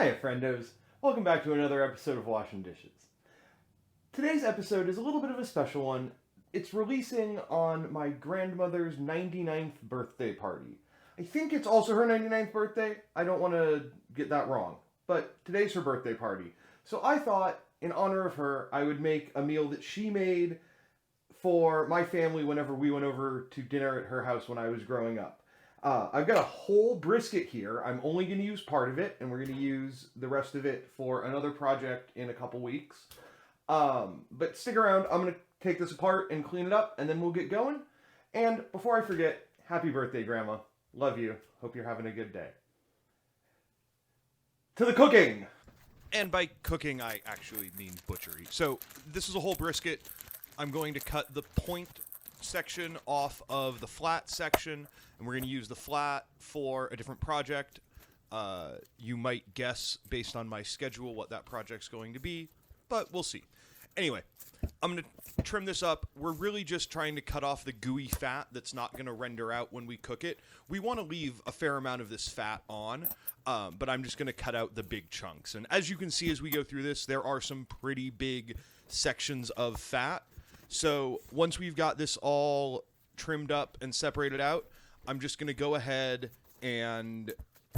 Hiya, friendos. Welcome back to another episode of Washing Dishes. Today's episode is a little bit of a special one. It's releasing on my grandmother's 99th birthday party. I think it's also her 99th birthday. I don't want to get that wrong. But today's her birthday party. So I thought, in honor of her, I would make a meal that she made for my family whenever we went over to dinner at her house when I was growing up. I've got a whole brisket here. I'm only going to use part of it, and we're going to use the rest of it for another project in a couple weeks. But stick around. I'm going to take this apart and clean it up, and then we'll get going. And before I forget, happy birthday, Grandma. Love you. Hope you're having a good day. To the cooking! And by cooking, I actually mean butchery. So this is a whole brisket. I'm going to cut the point section off of the flat section, and we're going to use the flat for a different project. You might guess based on my schedule what that project's going to be, but we'll see. Anyway, I'm going to trim this up. We're really just trying to cut off the gooey fat that's not going to render out when we cook it. We want to leave a fair amount of this fat on, but I'm just going to cut out the big chunks. And as you can see as we go through this, there are some pretty big sections of fat. So once we've got this all trimmed up and separated out, I'm just going to go ahead and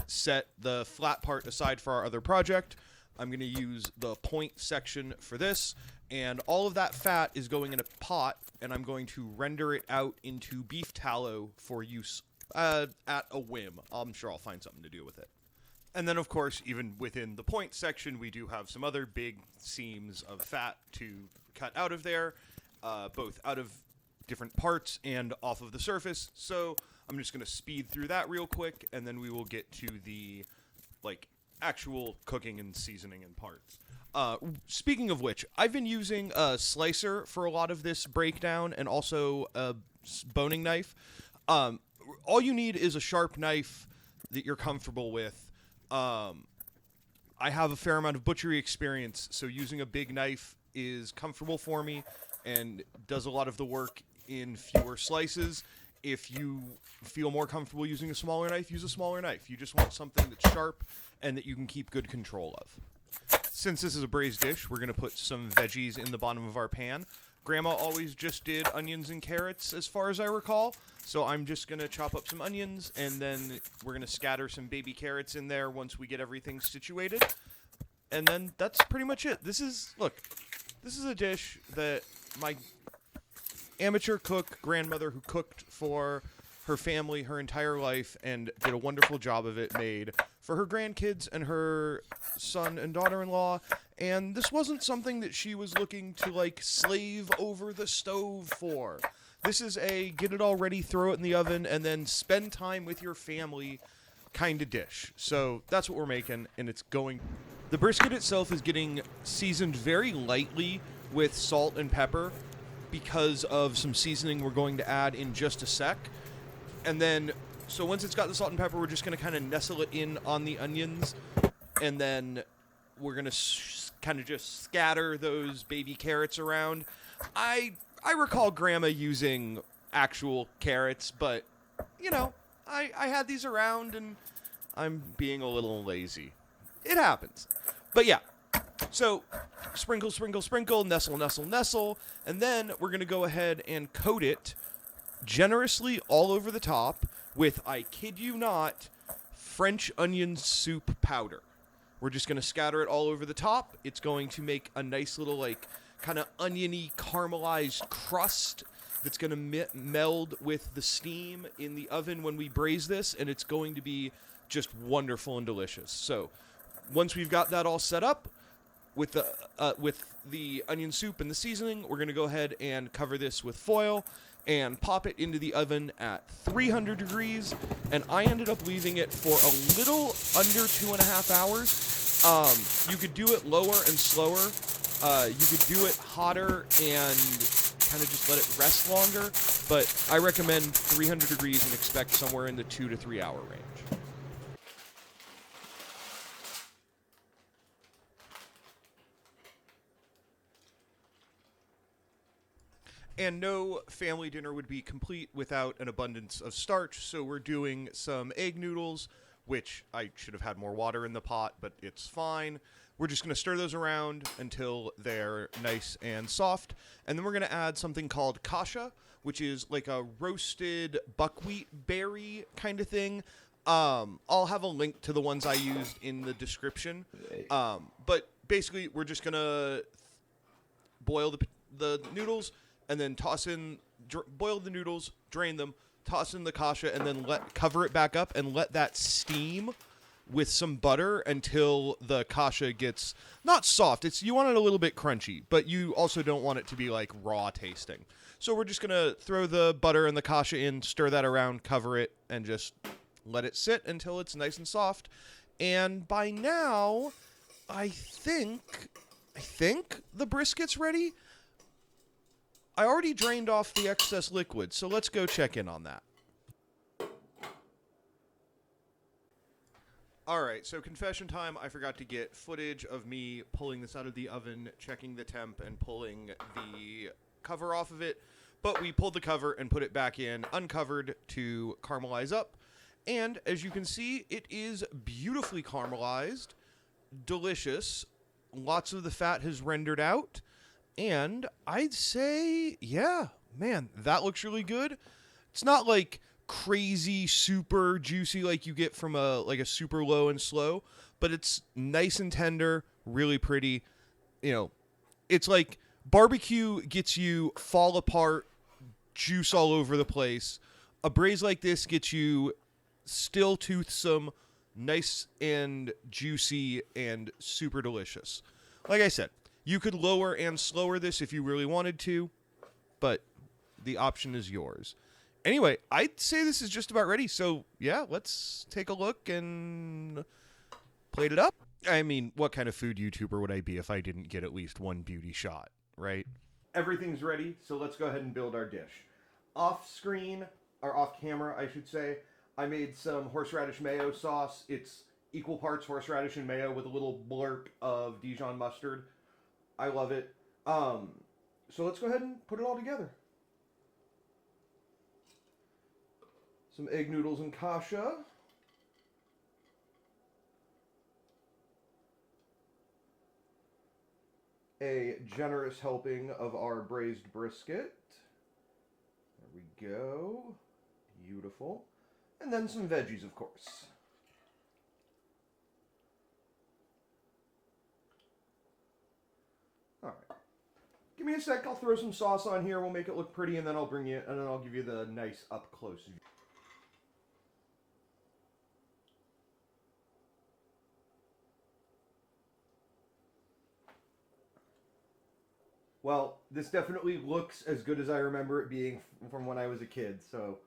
set the flat part aside for our other project. I'm going to use the point section for this, and all of that fat is going in a pot, and I'm going to render it out into beef tallow for use at a whim. I'm sure I'll find something to do with it. And then, of course, even within the point section, we do have some other big seams of fat to cut out of there, both out of different parts and off of the surface. So I'm just going to speed through that real quick, and then we will get to the actual cooking and seasoning and parts. Speaking of which, I've been using a slicer for a lot of this breakdown, and also a boning knife. All you need is a sharp knife that you're comfortable with. I have a fair amount of butchery experience, so using a big knife is comfortable for me and does a lot of the work in fewer slices. If you feel more comfortable using a smaller knife, use a smaller knife. You just want something that's sharp and that you can keep good control of. Since this is a braised dish, we're going to put some veggies in the bottom of our pan. Grandma always just did onions and carrots, as far as I recall. So I'm just going to chop up some onions, and then we're going to scatter some baby carrots in there once we get everything situated. And then that's pretty much it. This is a dish that my amateur cook grandmother, who cooked for her family her entire life and did a wonderful job of it, made for her grandkids and her son and daughter-in-law. And this wasn't something that she was looking to slave over the stove for. This is a get it all ready, throw it in the oven, and then spend time with your family kind of dish. So that's what we're making, and it's going. The brisket itself is getting seasoned very lightly with salt and pepper because of some seasoning we're going to add in just a sec. And then, so once it's got the salt and pepper, we're just going to kind of nestle it in on the onions, and then we're going to kind of just scatter those baby carrots around. I recall Grandma using actual carrots, but, I had these around, and I'm being a little lazy. It happens. But yeah, so sprinkle, sprinkle, sprinkle, nestle, nestle, nestle, and then we're going to go ahead and coat it generously all over the top with, I kid you not, French onion soup powder. We're just going to scatter it all over the top. It's going to make a nice little, kind of oniony caramelized crust that's going to meld with the steam in the oven when we braise this, and it's going to be just wonderful and delicious. So once we've got that all set up with the onion soup and the seasoning, we're going to go ahead and cover this with foil and pop it into the oven at 300 degrees, and I ended up leaving it for a little under 2.5 hours. You could do it lower and slower. You could do it hotter and kind of just let it rest longer, but I recommend 300 degrees and expect somewhere in the 2 to 3 hour range. And no family dinner would be complete without an abundance of starch, so we're doing some egg noodles which I should have had more water in the pot, but it's fine. We're just going to stir those around until they're nice and soft. And then we're going to add something called Kasha, which is like a roasted buckwheat berry kind of thing. I'll have a link to the ones I used in the description. But basically, we're just going to boil the noodles and then toss in, boil the noodles, drain them, toss in the Kasha, and then cover it back up and let that steam with some butter until the Kasha gets not soft. You want it a little bit crunchy, but you also don't want it to be like raw tasting. So we're just gonna throw the butter and the Kasha in, stir that around, cover it, and just let it sit until it's nice and soft. And by now, I think the brisket's ready. I already drained off the excess liquid, so let's go check in on that. Alright, so confession time, I forgot to get footage of me pulling this out of the oven, checking the temp, and pulling the cover off of it. But we pulled the cover and put it back in, uncovered, to caramelize up. And, as you can see, it is beautifully caramelized, delicious, lots of the fat has rendered out, and I'd say, yeah, man, that looks really good. It's not like crazy super juicy like you get from a super low and slow, but it's nice and tender, really pretty. You know, it's like barbecue gets you fall apart, juice all over the place. A braise like this gets you still toothsome, nice and juicy and super delicious. Like I said, you could lower and slower this if you really wanted to, but the option is yours. Anyway, I'd say this is just about ready, so yeah, let's take a look and plate it up. I mean, what kind of food YouTuber would I be if I didn't get at least one beauty shot, right? Everything's ready, so let's go ahead and build our dish. Off screen, or off camera, I should say, I made some horseradish mayo sauce. It's equal parts horseradish and mayo with a little blurb of Dijon mustard. I love it. So let's go ahead and put it all together. Some egg noodles and Kasha. A generous helping of our braised brisket. There we go. Beautiful. And then some veggies, of course. All right. Give me a sec. I'll throw some sauce on here. We'll make it look pretty, and then I'll give you the nice up close view. Well, this definitely looks as good as I remember it being from when I was a kid, so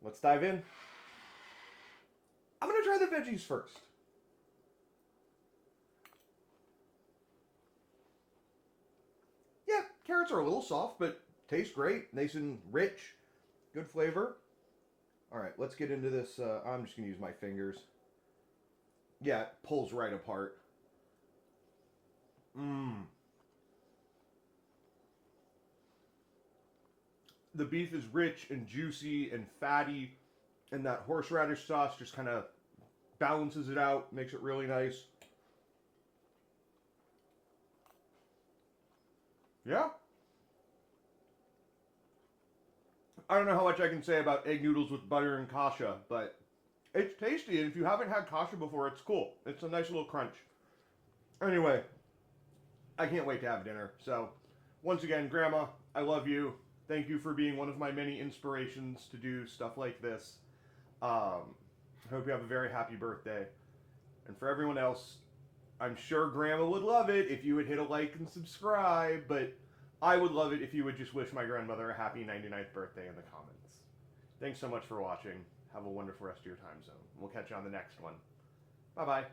let's dive in. I'm going to try the veggies first. Yeah, carrots are a little soft, but taste great. Nice and rich. Good flavor. All right, let's get into this. I'm just going to use my fingers. Yeah, it pulls right apart. The beef is rich and juicy and fatty, and that horseradish sauce just kind of balances it out, makes it really nice. Yeah. I don't know how much I can say about egg noodles with butter and Kasha, but it's tasty, and if you haven't had Kasha before, it's cool. It's a nice little crunch. Anyway, I can't wait to have dinner. So, once again, Grandma, I love you. Thank you for being one of my many inspirations to do stuff like this. I hope you have a very happy birthday. And for everyone else, I'm sure Grandma would love it if you would hit a like and subscribe, but I would love it if you would just wish my grandmother a happy 99th birthday in the comments. Thanks so much for watching. Have a wonderful rest of your time zone. We'll catch you on the next one. Bye-bye.